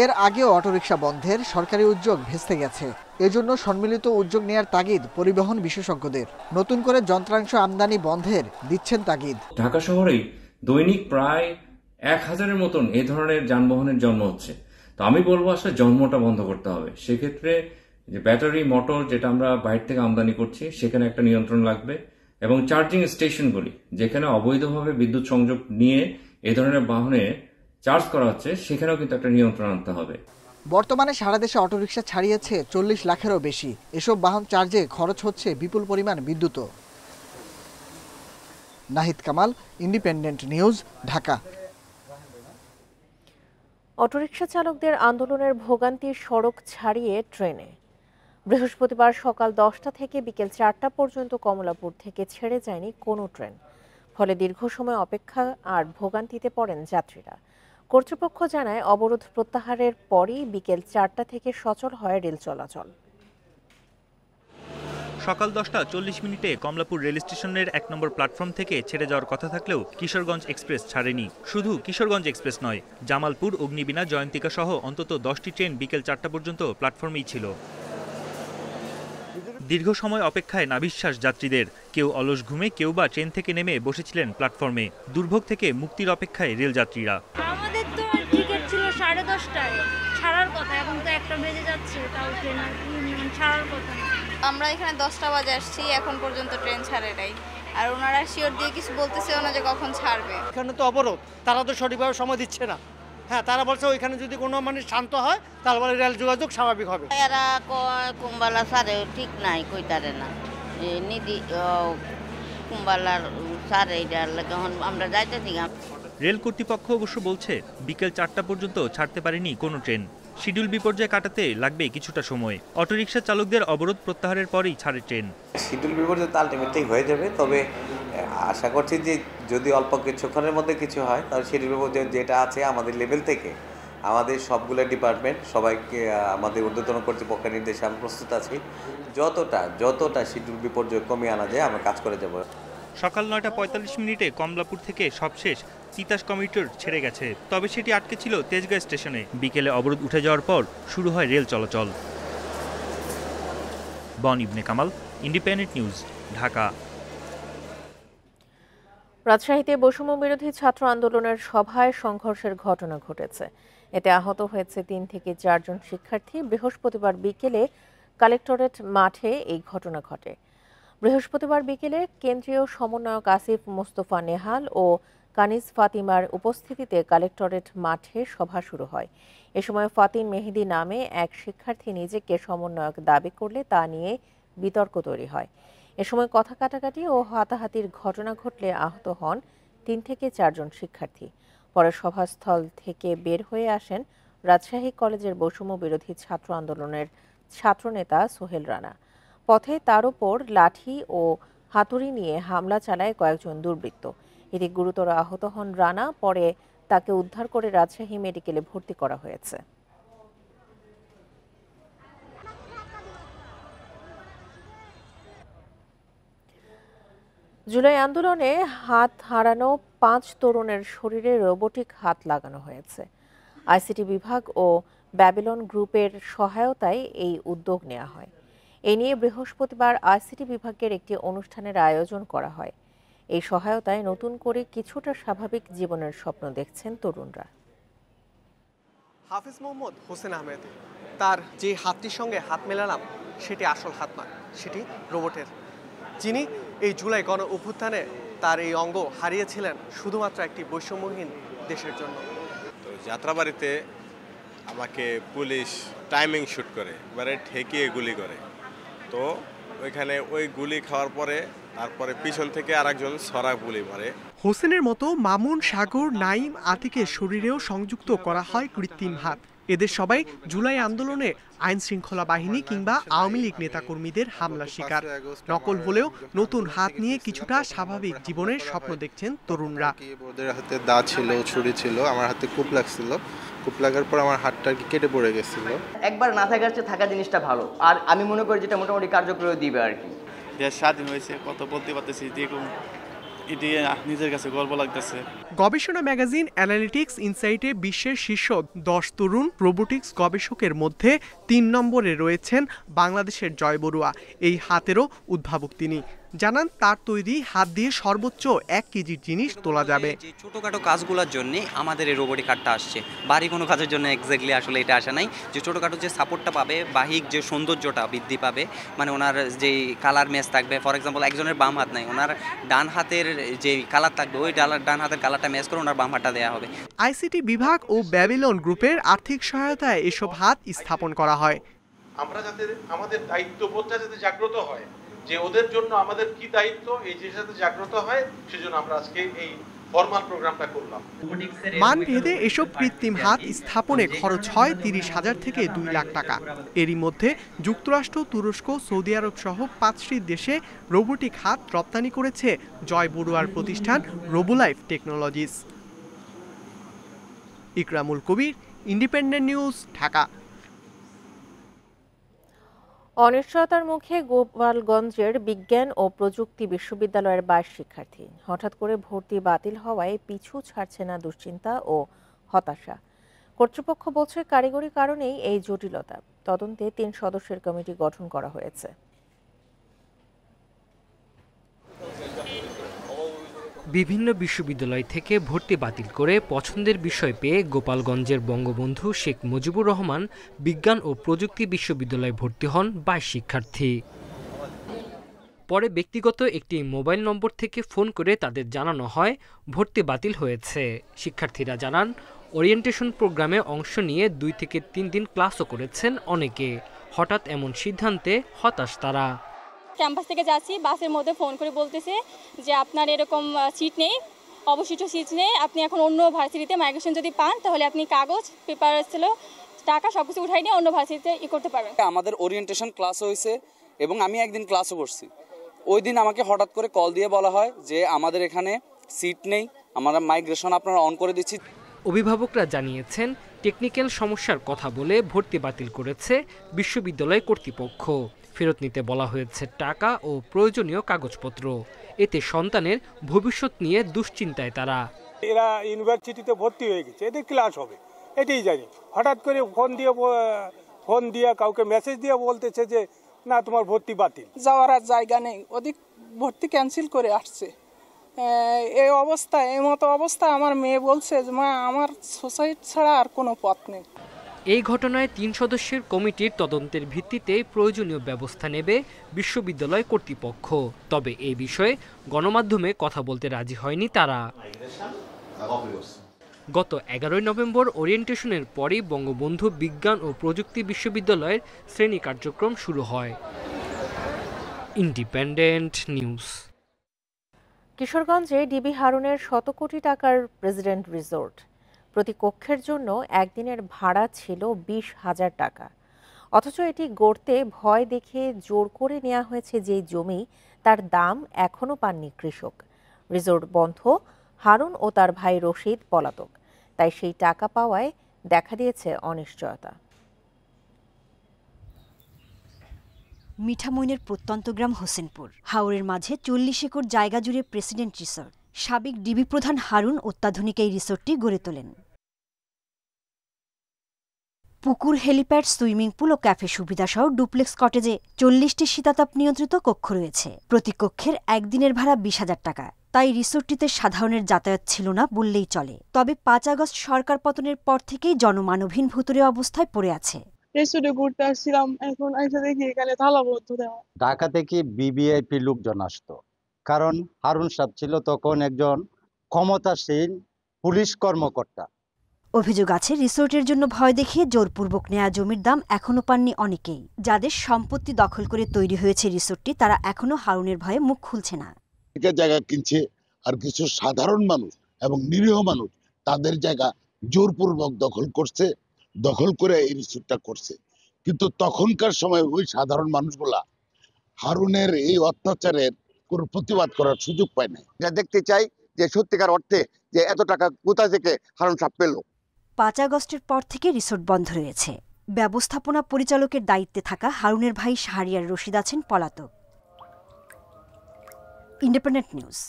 এর আগেও অটোরিকশা বন্ধের সরকারি উদ্যোগ ভেস্তে গেছে। এজন্য সম্মিলিত উদ্যোগ নেয়ার তাগিদ পরিবহন বিশেষজ্ঞদের। নতুন করে যন্ত্রাংশ আমদানি বন্ধের দিচ্ছেন তাগিদ। ঢাকা শহরেই দৈনিক প্রায় 1000-এর মতন এই ধরনের যানবাহনের জন্ম হচ্ছে। তো আমি বলবো আসলে জন্মটা বন্ধ করতে হবে। সেক্ষেত্রে যে ব্যাটারি মোটর যেটা আমরা বাইরে থেকে আমদানি করছি সেখানে একটা নিয়ন্ত্রণ লাগবে, এবং চার্জিং স্টেশনগুলি যেখানে অবৈধভাবে বিদ্যুৎ সংযোগ নিয়ে এই ধরনের বাহনে চার্জ করা হচ্ছে সেখানেও কিন্তু একটা নিয়ন্ত্রণ আনতে হবে। বর্তমানে সারা দেশে অটোরিকশা ছাড়িয়েছে 40 লাখেরও বেশি। এসব বাহন চার্জে খরচ হচ্ছে বিপুল পরিমাণ বিদ্যুৎ। Nahid Kamal, Independent news, Dhaka. Autorickshaw চালকদের আন্দোলনের ভোগান্তি সড়ক ছাড়িয়ে ট্রেনে। বৃহস্পতিবার সকাল 10টা থেকে বিকেল 4টা পর্যন্ত কমলাপুর থেকে ছেড়ে যায়নি কোনো ট্রেন। ফলে দীর্ঘ সময় অপেক্ষা আর ভোগান্তিতে পড়েন যাত্রীরা। কর্তৃপক্ষ জানায় অবরোধ প্রত্যাহারের পরই বিকেল 4টা থেকে সচল হয় রেল চলাচল। সকাল 10টা 40 মিনিটে কমলাপুর রেল স্টেশনের 1 নম্বর প্ল্যাটফর্ম থেকে ছেড়ে যাওয়ার কথা থাকলেও কিশোরগঞ্জ এক্সপ্রেস ছাড়েনি। শুধু কিশোরগঞ্জ এক্সপ্রেস নয়, জামালপুর, অগ্নিবীণা, জয়ন্তিকা সহ অন্তত 10টি ট্রেন বিকেল 4টা পর্যন্ত প্ল্যাটফর্মেই ছিল। দীর্ঘ সময় অপেক্ষায় নাভিশ্বাস যাত্রীদের। কেউ অলস ঘুমে, কেউ বা ট্রেন থেকে নেমে বসেছিলেন প্ল্যাটফর্মে। দুর্ভোগ থেকে মুক্তির অপেক্ষায় রেল যাত্রীরা। আমাদের তো টিকিট ছিল 10:30টায়, ছাড়ার কথা, এখন তো 1টা বেজে যাচ্ছে, তাও ট্রেন ছাড়ার কথা। আমরা এখানে 10টা বাজে আসছি, এখন পর্যন্ত ট্রেন ছাড়ে নাই, আর ওনারা শিওর দিয়ে কিছু বলতেছেও না যে কখন ছাড়বে। এখানে তো অবরোধ, তারা তো সঠিকভাবে সময় দিচ্ছে না। হ্যাঁ, তারা বলছে ওইখানে যদি কোনো শান্ত হয় তাহলে রেল যোগাযোগ স্বাভাবিক হবে। এরা কুম্বালা সারে ঠিক নাই, কইতারে না নিদি কুম্বালার সারে আমরা যাইতেছি। রেল কর্তৃপক্ষ অবশ্য বলছে বিকেল 4টা পর্যন্ত ছাড়তে পারেনি কোনো ট্রেন। শিডিউল বিপর্যয় কাটাতে লাগবে কিছুটা সময়। অটোরিকশা চালকদের অবরোধ প্রত্যাহারের পরেই ছাড়ে ট্রেন। শিডিউল বিপর্যয় তো আলটিমেটলি হয়ে যাবে, তবে আশা করছি যে যদি অল্প কিছুক্ষণের মধ্যে কিছু হয় তাহলে শিডিউল বিপর্যয় যেটা আছে আমাদের লেভেল থেকে আমাদের সবগুলো ডিপার্টমেন্ট সবাইকে আমাদের ঊর্ধ্বতন কর্তৃপক্ষের নির্দেশে আমি প্রস্তুত আছি। যতটা শিডিউল বিপর্যয় কমিয়ে আনা যায় আমরা কাজ করে যাব। সকাল 9টা 45 মিনিটে কমলাপুর থেকে সবশেষ তিতাস কমিউটার ছেড়ে গেছে, তবে সেটি আটকে ছিল তেজগাঁ স্টেশনে। বিকেলে অবরোধ উঠে যাওয়ার পর শুরু হয় রেল চলাচল। বন ইবনে কামাল, ইন্ডিপেন্ডেন্ট নিউজ, ঢাকা। রাজশাহীতে বৈষম্য বিরোধী ছাত্র আন্দোলনের সভায় সংঘর্ষের ঘটনা ঘটেছে। এতে আহত হয়েছে 3 থেকে 4 জন শিক্ষার্থী। বৃহস্পতিবার বিকেলে কালেক্টরেট মাঠে এই ঘটনা ঘটে। বৃহস্পতিবার বিকেলে কেন্দ্রীয় সমন্বয়ক আসিফ মোস্তফা নেহাল ও কানিজ ফাতিমার উপস্থিতিতে কালেক্টরেট মাঠে সভা শুরু হয়। এ সময় ফাতিন মেহেদি নামে এক শিক্ষার্থী নিজেকে সমন্বয়ক দাবি করলে তা নিয়ে বিতর্ক তৈরি হয়। এ সময় কথা কাটাকাটি ও হাতাহাতির ঘটনা ঘটলে আহত হন 3 থেকে 4 জন শিক্ষার্থী। পরে সভাস্থল থেকে বের হয়ে আসেন রাজশাহী কলেজের বৈষম্য বিরোধী ছাত্র আন্দোলনের ছাত্রনেতা সোহেল রানা। পথে তার উপর লাঠি ও হাতুড়ি নিয়ে হামলা চালায় কয়েকজন দুর্বৃত্ত। এতে গুরুতর আহত হন রানা। পরে তাকে উদ্ধার করে রাজশাহী মেডিকেলে ভর্তি করা হয়েছে। জুলাই আন্দোলনে হাত হারানো 5 তরুণের শরীরে রোবোটিক হাত লাগানো হয়েছে। আইসিটি বিভাগ ও ব্যাবিলন গ্রুপের সহায়তায় এই উদ্যোগ নেওয়া হয়। এ নিয়ে বৃহস্পতিবার আইসিটি বিভাগের একটি অনুষ্ঠানের আয়োজন করা হয়। এই সহায়তায় নতুন করে কিছুটা স্বাভাবিক জীবনের স্বপ্ন দেখছেন তরুণরা। হাফিজ মোহাম্মদ হোসেন আহমেদ, তার যে হাতটির সঙ্গে হাত মেলালাম সেটি আসল হাত নয়, সেটি রোবটের। যিনি এই জুলাই গণ অভ্যুত্থানে তার এই অঙ্গ হারিয়েছিলেন শুধুমাত্র একটি বৈষম্যহীন দেশের জন্য। তো যাত্রাবাড়িতে আমাকে পুলিশ টাইমিং শুট করে, এবারে ঠেকিয়ে গুলি করে। তো ওইখানে ওই গুলি খাওয়ার পরে তারপরে পিছন থেকে আরেকজন ছড়া গুলি মারে। হোসেনের মতো মামুন, সাগর, নাইম, আতিকের শরীরেও সংযুক্ত করা হয় কৃত্রিম হাত। এদের সবাই জুলাই আন্দোলনে আইন শৃঙ্খলা বাহিনী কিংবা আওয়ামী লীগ নেতাকর্মীদের হামলার শিকার। নকল হলেও নতুন হাত নিয়ে কিছুটা স্বাভাবিক জীবনের স্বপ্ন দেখছেন তরুণরা। ওদের হাতে দা ছিল, ছুরি ছিল, আমার হাতে কূপ লাগছিল। কূপ লাগার পর আমার হাতটা কেটে পড়ে গেছিল। একবার না থাকার চেয়ে থাকা জিনিসটা ভালো, আর আমি মনে করি যেটা মোটামুটি কার্যকরী দিবে আর কি। দেশ স্বাধীন হয়েছে, কত বলতে পারতেছি, এটি নিজের কাছে গর্ব লাগতেছে। গবেষণা ম্যাগাজিন অ্যানালিটিক্স ইনসাইটে বিশ্বের শীর্ষ 10 তরুণ রোবোটিক্স গবেষকের মধ্যে 3 নম্বরে রয়েছেন বাংলাদেশের জয় বড়ুয়া। এই হাতেরও উদ্ভাবক তিনি। জানান তার তৈরি হাত দিয়ে সর্বোচ্চ 1 কেজির জিনিস তোলা যাবে। ছোটখাটো কাজগুলোর জন্য আমাদের এই রোবোটিক কার্ডটা আসছে, বাড়ি কোনো কাজের জন্য এক্স্যাক্টলি আসলে এটা আসা নাই। যে ছোটখাটো যে সাপোর্টটা পাবে, বাহিক যে সৌন্দর্যটা বৃদ্ধি পাবে, মানে ওনার যে কালার ম্যাচ থাকবে। ফর এক্সাম্পল একজনের বাম হাত নাই, ওনার ডান হাতের যে কালার থাকবে ওই ডান হাতের কালারটা ম্যাচ করে ওনার বাম হাতটা দেওয়া হবে। আইসিটি বিভাগ ও ব্যাবিলন গ্রুপের আর্থিক সহায়তায় এসব হাত স্থাপন করা হয়। আমরা যাতে আমাদের দায়িত্ববোধটা যাতে জাগ্রত হয়, যে ওদের জন্য আমাদের কি দায়িত্ব, এই জিনিসটা জাগ্রত হয়, সেজন্য আমরা আজকে এই ফরমাল প্রোগ্রামটা করলাম। মানভেদে এসব কৃত্রিম হাত স্থাপনে খরচ হয় 30,000 থেকে 2 লাখ টাকা। এরই মধ্যে যুক্তরাষ্ট্র, তুরস্ক, সৌদি আরব সহ 5টি দেশে রোবোটিক হাত রপ্তানি করেছে জয় বড়ুয়ার প্রতিষ্ঠান রোবোলাইফ টেকনোলজিস। ইকরামুল কবির, ইন্ডিপেন্ডেন্ট নিউজ, ঢাকা। অনিশ্চয়তার মুখে গোপালগঞ্জের বিজ্ঞান ও প্রযুক্তি বিশ্ববিদ্যালয়ের 22 শিক্ষার্থী। হঠাৎ করে ভর্তি বাতিল হওয়ায় পিছু ছাড়ছে না দুশ্চিন্তা ও হতাশা। কর্তৃপক্ষ বলছে কারিগরি কারণেই এই জটিলতা। তদন্তে 3 সদস্যের কমিটি গঠন করা হয়েছে। বিভিন্ন বিশ্ববিদ্যালয় থেকে ভর্তি বাতিল করে পছন্দের বিষয় পেয়ে গোপালগঞ্জের বঙ্গবন্ধু শেখ মুজিবুর রহমান বিজ্ঞান ও প্রযুক্তি বিশ্ববিদ্যালয়ে ভর্তি হন 22 শিক্ষার্থী। পরে ব্যক্তিগত একটি মোবাইল নম্বর থেকে ফোন করে তাদের জানানো হয় ভর্তি বাতিল হয়েছে। শিক্ষার্থীরা জানান, ওরিয়েন্টেশন প্রোগ্রামে অংশ নিয়ে 2 থেকে 3 দিন ক্লাসও করেছেন অনেকে। হঠাৎ এমন সিদ্ধান্তে হতাশ তারা। ক্যাম্পাস থেকে যাচ্ছি, বাসের মধ্যে ফোন করে বলতেছে যে আপনার এরকম সিট নেই, অবশিষ্ট সিট নেই, আপনি এখন অন্য ভার্সিটিতে মাইগ্রেশন যদি পান তাহলে আপনি কাগজ, পেপার ছিল, টাকা সবকিছু উঠাই নিয়ে অন্য ভার্সিটিতে করতে পারবেন। আমাদের ওরিয়েন্টেশন ক্লাস হয়েছে এবং আমি একদিন ক্লাসও করছি। ওই দিন আমাকে হঠাৎ করে কল দিয়ে বলা হয় যে আমাদের এখানে সিট নেই, আমরা মাইগ্রেশন আপনারা অন করে দিচ্ছি। অভিভাবকরা জানিয়েছেন টেকনিক্যাল সমস্যার কথা বলে ভর্তি বাতিল করেছে বিশ্ববিদ্যালয় কর্তৃপক্ষ। ফেরত নিতে বলা হয়েছে টাকা ও প্রয়োজনীয় কাগজপত্র। এতে সন্তানের ভবিষ্যৎ নিয়ে দুশ্চিন্তায় তারা। এরা ইউনিভার্সিটিতে ভর্তি হয়ে গেছে, এদের ক্লাস হবে এটাই জানি। হঠাৎ করে ফোন দিয়ে কাউকে মেসেজ দিয়ে বলতেছে যে না তোমার ভর্তি বাতিল। যাওয়ার আর জায়গা নেই, ওদিক ভর্তি ক্যান্সেল করে আসছে। এই অবস্থায়, এই মতো অবস্থায় আমার মেয়ে বলছে যে মা আমার সুসাইড ছাড়া আর কোনো পথ নেই। এই ঘটনায় 3 সদস্যের কমিটির তদন্তের ভিত্তিতে প্রয়োজনীয় ব্যবস্থা নেবে বিশ্ববিদ্যালয় কর্তৃপক্ষ। তবে এই বিষয়ে গণমাধ্যমে কথা বলতে রাজি হয়নি তারা। গত 11 নভেম্বর ওরিয়েন্টেশনের পরই বঙ্গবন্ধু বিজ্ঞান ও প্রযুক্তি বিশ্ববিদ্যালয়ের শ্রেণী কার্যক্রম শুরু হয়। Independent news. কিশোরগঞ্জে ডিবি হারুনের 100 কোটি টাকার প্রেসিডেন্ট রিসোর্ট। প্রতি কক্ষের জন্য একদিনের ভাড়া ছিল 20,000 টাকা। অথচ এটি গড়তে ভয় দেখে জোর করে নেওয়া হয়েছে যে জমি, তার দাম এখনও পাননি কৃষক। রিসোর্ট বন্ধ, হারুন ও তার ভাই রশিদ পলাতক। তাই সেই টাকা পাওয়ায় দেখা দিয়েছে অনিশ্চয়তা। মিঠামইনের প্রত্যন্ত গ্রাম হোসেনপুর। হাওরের মাঝে 40 একর জায়গা জুড়ে প্রেসিডেন্ট রিসোর্ট। সাবেক ডিবি প্রধান হারুন অত্যাধুনিক এই রিসোর্টটি গড়ে তোলেন। পুকুর, হেলিপ্যাড, সুইমিং পুল ও ক্যাফে সুবিধাসহ ডুপ্লেক্স কটেজে 40টি শীতাতাপ নিয়ন্ত্রিত কক্ষ রয়েছে। প্রতি কক্ষের একদিনের ভাড়া 20,000 টাকা। তাই রিসোর্টটিতে সাধারণের যাতায়াত ছিল না বললেই চলে। তবে 5 আগস্ট সরকার পতনের পর থেকেই জনমানবহীন ভুতুড়ে অবস্থায় পড়ে আছে। রেস্টুরেন্টে ঘুরতে আসছিলাম, এখন এসে দেখি এখানে তালাবদ্ধ দেওয়া। ঢাকা থেকে বিবিআইপি লোকজন আসতো, কারণ হারুন সাহেব ছিল তখন একজন ক্ষমতাসীন পুলিশ কর্মকর্তা। অভিযোগ আছে রিসোর্টের জন্য ভয় দেখিয়ে জোরপূর্বক নেয়া জমির দাম এখনো পাননি অনেকেই। যাদের সম্পত্তি দখল করে তৈরি হয়েছে রিসোর্টটি, তারা এখনো হারুনের ভয়ে মুখ খুলছে না। জায়গা কিনছে আর কিছু সাধারণ মানুষ এবং নিরীহ মানুষ তাদের জায়গা জোরপূর্বক দখল করছে, দখল করে এই রিসোর্টটা করছে। কিন্তু তখনকার সময় ওই সাধারণ মানুষগুলা হারুনের এই অত্যাচারের কোনো প্রতিবাদ করার সুযোগ পায় না। এটা দেখতে চাই যে সত্যিকার অর্থে যে এত টাকা কোথা থেকে হারুন সাহেব পেল। 5 আগস্টের পর থেকে রিসোর্ট বন্ধ রয়েছে। ব্যবস্থাপনা পরিচালকের দায়িত্বে থাকা হারুনের ভাই শাহরিয়ার রশিদ আছেন পলাতক। Independent news.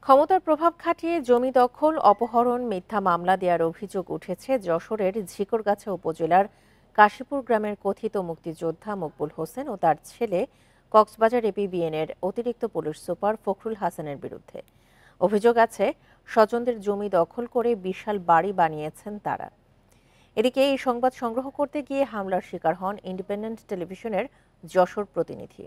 ক্ষমতার প্রভাব খাটিয়ে জমি দখল, অপহরণ, মিথ্যা মামলা দেওয়ার অভিযোগ উঠেছে যশোরের ঝিকরগাছা উপজেলার কাশীপুর গ্রামের কথিত মুক্তিযোদ্ধা মকবুল হোসেন ও তার ছেলে কক্সবাজার এপিবিএনের অতিরিক্ত পুলিশ সুপার ফখরুল হাসানের বিরুদ্ধে। অভিযোগ আছে স্বজনদের জমি দখল করে বিশাল বাড়ি বানিয়েছেন তারা। এদিকে এই সংবাদ সংগ্রহ করতে গিয়ে হামলার শিকার হন ইন্ডিপেন্ডেন্ট টেলিভিশনের যশোর প্রতিনিধি।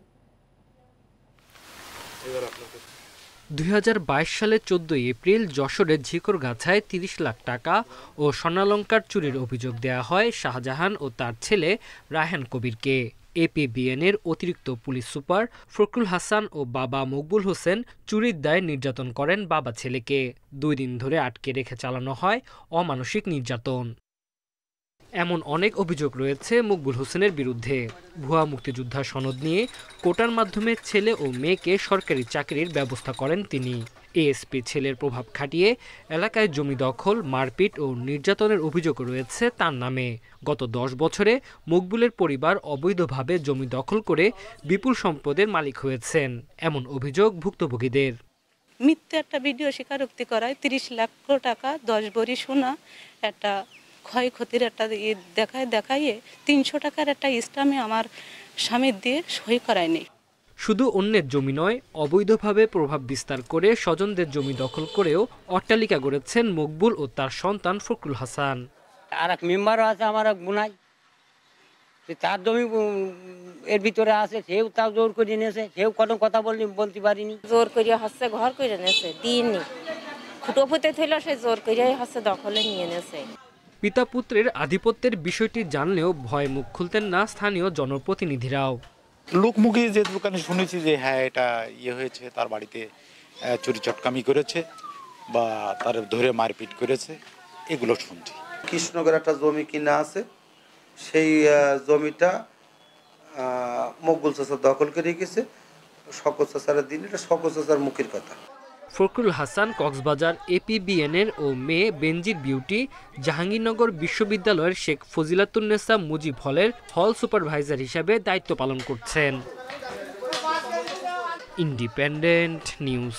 2022 সালে 14 এপ্রিল যশোরের ঝিকরগাছায় 30 লাখ টাকা ও স্বর্ণালংকার চুরির অভিযোগ দেয়া হয় শাহজাহান ও তার ছেলে রায়হান কবিরকে। এপিবিএনের অতিরিক্ত পুলিশ সুপার ফখরুল হাসান ও বাবা মকবুল হোসেন চুরির দায়ে নির্যাতন করেন বাবা ছেলেকে। 2 দিন ধরে আটকে রেখে চালানো হয় অমানসিক নির্যাতন। এমন অনেক অভিযোগ রয়েছে মকবুল হোসেনের বিরুদ্ধে। ভুয়া মুক্তিযোদ্ধা সনদ নিয়ে কোটার মাধ্যমে ছেলে ও মেয়েকে সরকারি চাকরির ব্যবস্থা করেন তিনি। এএসপি ছেলের প্রভাব খাটিয়ে এলাকায় জমি দখল, মারপিট ও নির্যাতনের অভিযোগ রয়েছে তার নামে। গত 10 বছরে মকবুলের পরিবার অবৈধভাবে জমি দখল করে বিপুল সম্পদের মালিক হয়েছেন, এমন অভিযোগ ভুক্তভোগীদের। মিথ্যে একটা ভিডিও স্বীকারোক্তি করায় 30 লাখ টাকা, 10 ভরি সোনা, একটা ক্ষয়ক্ষতির একটা দেখাইয়ে 300 টাকার একটা স্ট্যাম্পে আমার স্বামীর দিয়ে সই করায়নি। শুধু অন্যের জমি নয়, অবৈধভাবে প্রভাব বিস্তার করে স্বজনদের জমি দখল করেও অট্টালিকা গড়েছেন মকবুল ও তার সন্তান ফখরুল হাসান। আর এক মেম্বারও আছে আমার এক বোনাই, তার জমি এর ভিতরে আছে, সেও তাও জোর করে নিয়েছে, সেও কোনো কথা বলতে পারিনি। জোর করে হচ্ছে ঘর করে নিয়েছে, দিনই খুঁটো পুঁতে থইল, সে জোর করে হচ্ছে দখলে নিয়ে নিয়েছে। পিতা পুত্রের আধিপত্যের বিষয়টি জানলেও ভয় মুখ খুলতেন না স্থানীয় জনপ্রতিনিধিরাও। লোকমুখে যে দোকানে শুনেছি যে হ্যাঁ এটা হয়েছে, তার বাড়িতে চুরি চটকামি করেছে বা তার ধরে মারপিট করেছে, এগুলো শুনছি। কৃষ্ণনগর একটা জমি কিনা আছে, সেই জমিটা মকবুল চাচা দখল করে রেখেছে। শকত চাচার দিন, এটা শকত চাচার মুখের কথা। ফখরুল হাসান কক্সবাজার এপিবিএনের ও মেয়ে বেনজির বিউটি জাহাঙ্গীরনগর বিশ্ববিদ্যালয়ের শেখ ফজিলাতুন্নেসা মুজিব হলের হল সুপারভাইজার হিসাবে দায়িত্ব পালন করছেন। Independent news.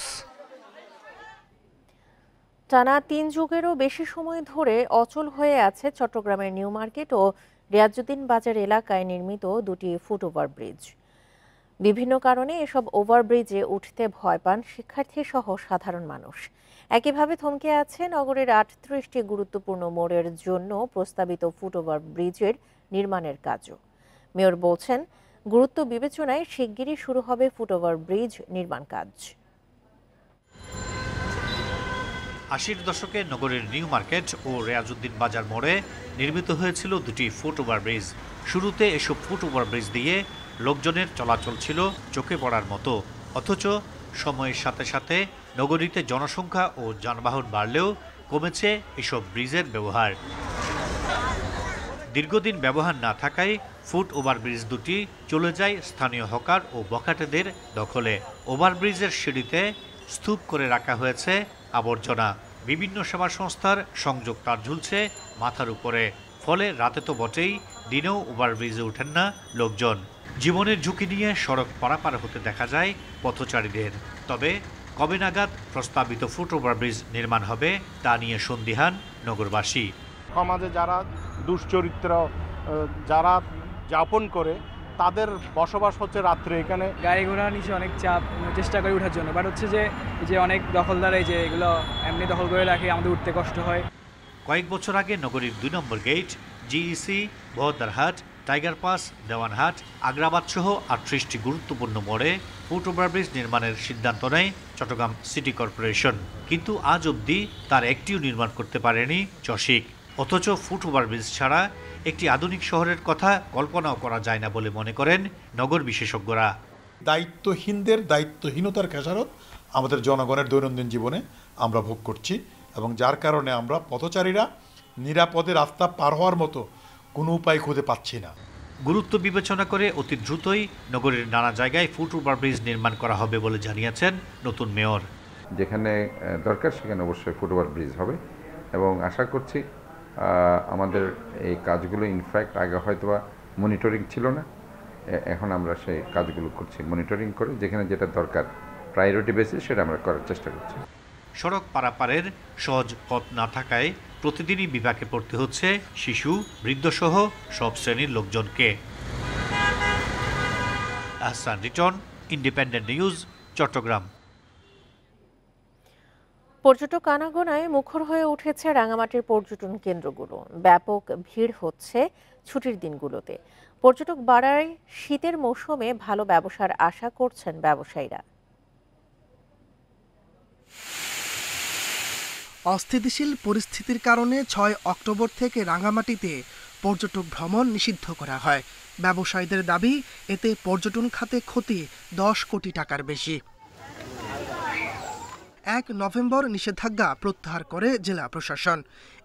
টানা 3 যুগেরও বেশি সময় ধরে অচল হয়ে আছে চট্টগ্রামের নিউ মার্কেট ও রিয়াজউদ্দিন বাজার এলাকায় নির্মিত দুটি ফুট ওভারব্রিজ। বিভিন্ন কারণে এসব ওভারব্রিজে উঠতে ভয় পান শিক্ষার্থী সহ সাধারণ মানুষ। একইভাবে থমকে আছে নগরের 38টি গুরুত্বপূর্ণ মোড়ের জন্য প্রস্তাবিত ফুট ওভারব্রিজের নির্মাণের কাজও। মেয়র বলছেন, গুরুত্ব বিবেচনায় শিগগিরই শুরু হবে ফুট ওভারব্রিজ নির্মাণ কাজ। 80-র দশকে নগরের নিউ মার্কেট ও রিয়াজউদ্দিন বাজার মোড়ে নির্মিত হয়েছিল দুটি ফুট ওভারব্রিজ। শুরুতে এসব ফুট ওভারব্রিজ দিয়ে লোকজনের চলাচল ছিল চোখে পড়ার মতো, অথচ সময়ের সাথে সাথে নগরীতে জনসংখ্যা ও যানবাহন বাড়লেও কমেছে এসব ব্রিজের ব্যবহার। দীর্ঘদিন ব্যবহার না থাকায় ফুট ওভারব্রিজ দুটি চলে যায় স্থানীয় হকার ও বখাটেদের দখলে। ওভারব্রিজের সিঁড়িতে স্তূপ করে রাখা হয়েছে আবর্জনা। বিভিন্ন সেবা সংস্থার সংযোগ তার ঝুলছে মাথার উপরে, ফলে রাতে তো বটেই, দিনেও ওভারব্রিজে ওঠেন না লোকজন। জীবনের ঝুঁকি নিয়ে সড়ক পারাপার হতে দেখা যায় পথচারীদের। তবে কবে নাগাদ প্রস্তাবিত ফুট ওভারব্রিজ নির্মাণ হবে তা নিয়ে সন্দিহান নগরবাসী। সমাজে যারা দুশ্চরিত্র যারা যাপন করে, তাদের বসবাস হচ্ছে রাত্রে এখানে। গাড়ি ঘোড়া নিচে অনেক চাপ, চেষ্টা করে ওঠার জন্য, বাট হচ্ছে যে অনেক দখলদার এই যে এগুলো এমনি দখল করে রাখে, আমাদের উঠতে কষ্ট হয়। কয়েক বছর আগে নগরীর 2 নম্বর gate, GEC, Bahaddarhat, tiger pass, Dewanhat, Agrabad সহ 38টি গুরুত্বপূর্ণ মোড়ে ফুট ওভারব্রিজ নির্মাণের সিদ্ধান্ত নেয় চট্টগ্রাম সিটি কর্পোরেশন, কিন্তু আজ অবধি তার একটিও নির্মাণ করতে পারেনি চসিক। অথচ ফুট ওভারব্রিজ ছাড়া একটি আধুনিক শহরের কথা কল্পনাও করা যায় না বলে মনে করেন নগর বিশেষজ্ঞরা। দায়িত্বহীনদের দায়িত্বহীনতার খেসারত আমাদের জনগণের দৈনন্দিন জীবনে আমরা ভোগ করছি, এবং যার কারণে আমরা পথচারীরা নিরাপদে রাস্তা পার হওয়ার মতো কোনো উপায় খুঁজে পাচ্ছি না। গুরুত্ব বিবেচনা করে অতি দ্রুতই নগরের নানা জায়গায় ফুট ওভারব্রিজ নির্মাণ করা হবে বলে জানিয়েছেন নতুন মেয়র। যেখানে দরকার সেখানে অবশ্যই ফুট ওভারব্রিজ হবে, এবং আশা করছি আমাদের এই কাজগুলো ইনফ্যাক্ট আগে হয়তোবা মনিটরিং ছিল না, এখন আমরা সেই কাজগুলো করছি মনিটরিং করে, যেখানে যেটা দরকার প্রায়োরিটি বেসিস সেটা আমরা করার চেষ্টা করছি। সড়ক পারাপারের সহজ পথ না থাকায় প্রতিদিনই বিপাকে পড়তে হচ্ছে শিশু, বৃদ্ধসহ সব শ্রেণীর লোকজনকে। Ahsan Riton, Independent News, Chattogram. পর্যটক আনাগোনায় মুখর হয়ে উঠেছে রাঙামাটির পর্যটন কেন্দ্রগুলো। ব্যাপক ভিড় হচ্ছে ছুটির দিনগুলোতে। পর্যটক বাড়ায় শীতের মৌসুমে ভালো ব্যবসার আশা করছেন ব্যবসায়ীরা। অস্থিতিশীল পরিস্থিতির কারণে 6 অক্টোবর থেকে রাঙামাটিতে পর্যটক ভ্রমণ নিষিদ্ধ করা হয়। ব্যবসায়ীদের দাবি, এতে পর্যটন খাতে ক্ষতি 10 কোটি টাকার বেশি। 1 নভেম্বর নিষেধাজ্ঞা প্রত্যাহার করে জেলা প্রশাসন।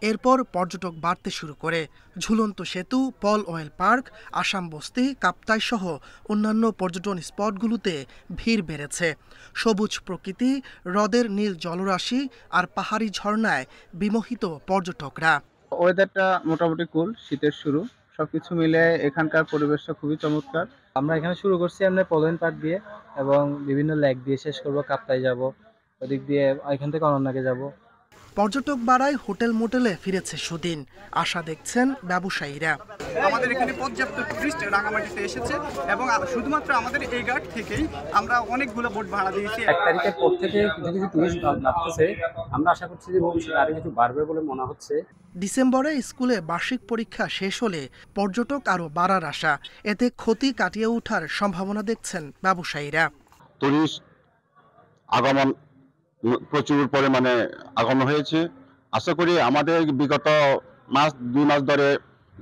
এরপর পর্যটক বাড়তে শুরু করে। ঝুলন্ত সেতু, পল অয়েল পার্ক, আসাম বস্তি, কাপ্তাই সহ অন্যান্য পর্যটন স্পটগুলোতে ভিড় বেড়েছে। সবুজ প্রকৃতি, হ্রদের নীল জলরাশি আর পাহাড়ি ঝর্ণায় বিমোহিত পর্যটকরা। ওয়েদারটা মোটামুটি কুল, শীতের শুরু, সবকিছু মিলে এখানকার পরিবেশটা খুবই চমৎকার। আমরা এখানে শুরু করছি আমরা পলয়েন পার্ক দিয়ে এবং বিভিন্ন লেক দিয়ে শেষ করব, কাপ্তাই যাব, ওদিক দিয়ে এখান থেকে অনন্যাকে যাব। পর্যটক বাড়ায় হোটেল মোটেলে ফিরেছে সুদিন, আশা দেখছেন ব্যবসায়ীরা। আমাদের এখানে পর্যাপ্ত টুরিস্ট রাঙামাটিতে এসেছে এবং শুধুমাত্র আমাদের এই ঘাট থেকেই আমরা অনেকগুলো বোট ভাড়া দিয়েছি। 1 তারিখের পর থেকে কিছু কিছু টুরিস্ট বাড়তেছে, আমরা আশা করছি যে ভবিষ্যতে আরো কিছু বাড়বে বলে মনে হচ্ছে। ডিসেম্বরে স্কুলে বার্ষিক পরীক্ষা শেষ হলে পর্যটক আরও বাড়ার আশা, এতে ক্ষতি কাটিয়ে ওঠার সম্ভাবনা দেখছেন ব্যবসায়ীরা। টুরিস্ট আগমন প্রচুর পরিমাণে আগমন হয়েছে। আশা করি আমাদের বিগত মাস 2 মাস ধরে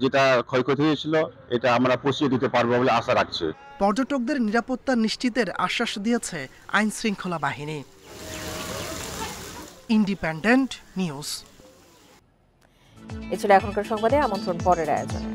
যেটা ক্ষয়ক্ষতি হয়েছিল এটা আমরা পুষিয়ে দিতে পারবো বলে আশা রাখছি। পর্যটকদের নিরাপত্তা নিশ্চিতের আশ্বাস দিয়েছে আইন শৃঙ্খলা বাহিনী। Independent news. এ ছিল এখনকার সংবাদে, আমন্ত্রণ পরের আয়োজনে।